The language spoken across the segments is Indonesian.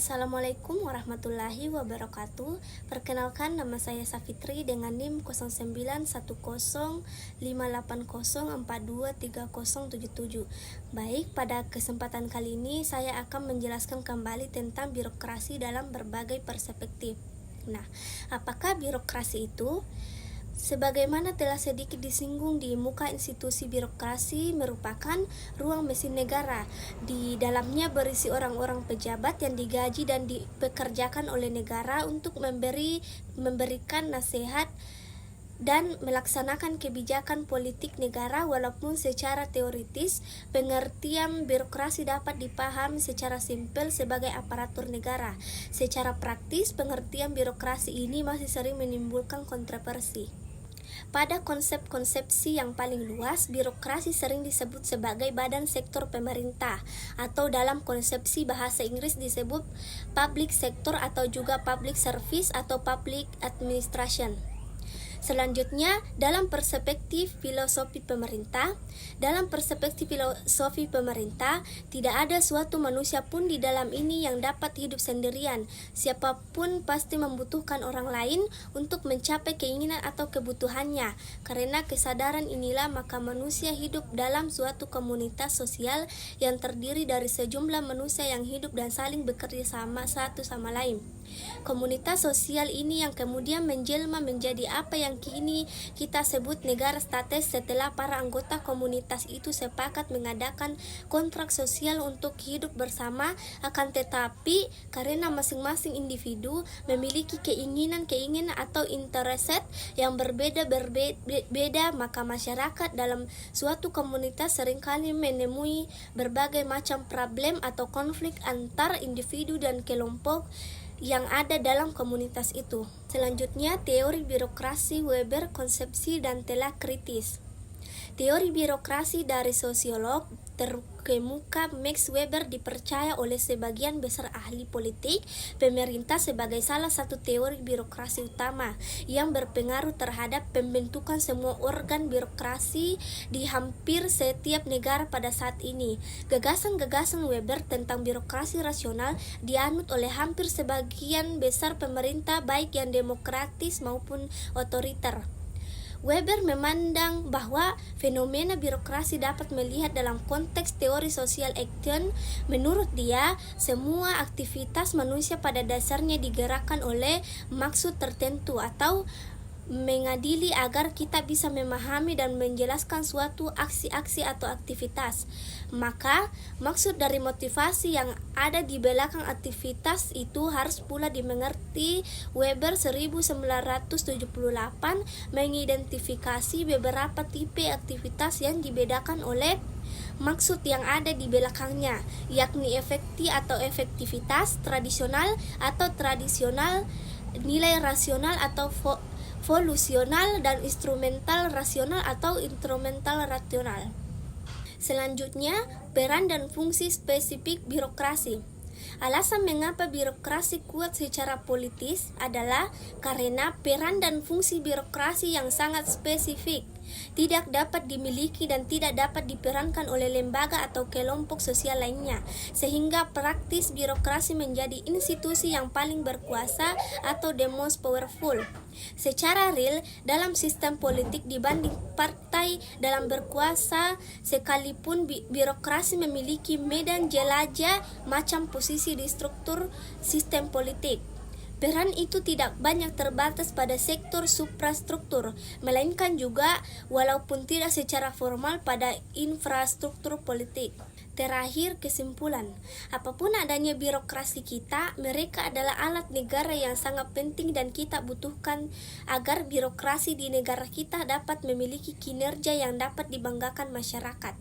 Assalamualaikum warahmatullahi wabarakatuh. Perkenalkan, nama saya Safitri dengan NIM 09105804230077. Baik, pada kesempatan kali ini saya akan menjelaskan kembali tentang birokrasi dalam berbagai perspektif. Nah, apakah birokrasi itu? Sebagaimana telah sedikit disinggung di muka, institusi birokrasi merupakan ruang mesin negara. Di dalamnya berisi orang-orang pejabat yang digaji dan dipekerjakan oleh negara untuk memberikan nasihat dan melaksanakan kebijakan politik negara. Walaupun secara teoritis pengertian birokrasi dapat dipahami secara simpel sebagai aparatur negara, secara praktis pengertian birokrasi ini masih sering menimbulkan kontroversi. Pada konsepsi yang paling luas, birokrasi sering disebut sebagai badan sektor pemerintah, atau dalam konsepsi bahasa Inggris disebut public sector atau juga public service atau public administration. Selanjutnya, dalam perspektif filosofi pemerintah, tidak ada suatu manusia pun di dalam ini yang dapat hidup sendirian. Siapapun pasti membutuhkan orang lain untuk mencapai keinginan atau kebutuhannya. Karena kesadaran inilah maka manusia hidup dalam suatu komunitas sosial yang terdiri dari sejumlah manusia yang hidup dan saling bekerja sama satu sama lain. Komunitas sosial ini yang kemudian menjelma menjadi apa yang kini kita sebut negara statis setelah para anggota komunitas itu sepakat mengadakan kontrak sosial untuk hidup bersama. Akan tetapi karena masing-masing individu memiliki keinginan atau interest yang berbeda, maka masyarakat dalam suatu komunitas seringkali menemui berbagai macam problem atau konflik antar individu dan kelompok yang ada dalam komunitas itu. Selanjutnya, teori birokrasi Weber, konsepsi dan telah kritis. Teori birokrasi dari sosiolog terkemuka Max Weber dipercaya oleh sebagian besar ahli politik pemerintah sebagai salah satu teori birokrasi utama yang berpengaruh terhadap pembentukan semua organ birokrasi di hampir setiap negara pada saat ini. Gagasan-gagasan Weber tentang birokrasi rasional dianut oleh hampir sebagian besar pemerintah baik yang demokratis maupun otoriter. Weber memandang bahwa fenomena birokrasi dapat melihat dalam konteks teori sosial action. Menurut dia, semua aktivitas manusia pada dasarnya digerakkan oleh maksud tertentu atau mengadili agar kita bisa memahami dan menjelaskan suatu aksi-aksi atau aktivitas. Maka, maksud dari motivasi yang ada di belakang aktivitas itu harus pula dimengerti. Weber 1978 mengidentifikasi beberapa tipe aktivitas yang dibedakan oleh maksud yang ada di belakangnya, yakni efekti atau efektivitas, tradisional atau tradisional, nilai rasional atau volusional, dan instrumental rasional atau instrumental rasional. Selanjutnya, peran dan fungsi spesifik birokrasi. Alasan mengapa birokrasi kuat secara politis adalah karena peran dan fungsi birokrasi yang sangat spesifik tidak dapat dimiliki dan tidak dapat diperankan oleh lembaga atau kelompok sosial lainnya, sehingga praktis birokrasi menjadi institusi yang paling berkuasa atau the most powerful secara real dalam sistem politik dibanding partai dalam berkuasa. Sekalipun birokrasi memiliki medan jelajah macam posisi di struktur sistem politik, peran itu tidak banyak terbatas pada sektor suprastruktur, melainkan juga walaupun tidak secara formal pada infrastruktur politik. Terakhir, kesimpulan. Apapun adanya birokrasi kita, mereka adalah alat negara yang sangat penting dan kita butuhkan agar birokrasi di negara kita dapat memiliki kinerja yang dapat dibanggakan masyarakat.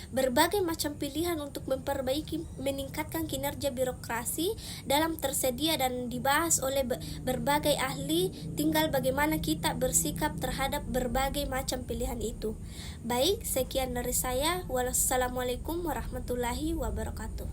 Berbagai macam pilihan untuk meningkatkan kinerja birokrasi dalam tersedia dan dibahas oleh berbagai ahli, tinggal bagaimana kita bersikap terhadap berbagai macam pilihan itu. Baik, sekian dari saya. Wassalamualaikum warahmatullahi wabarakatuh.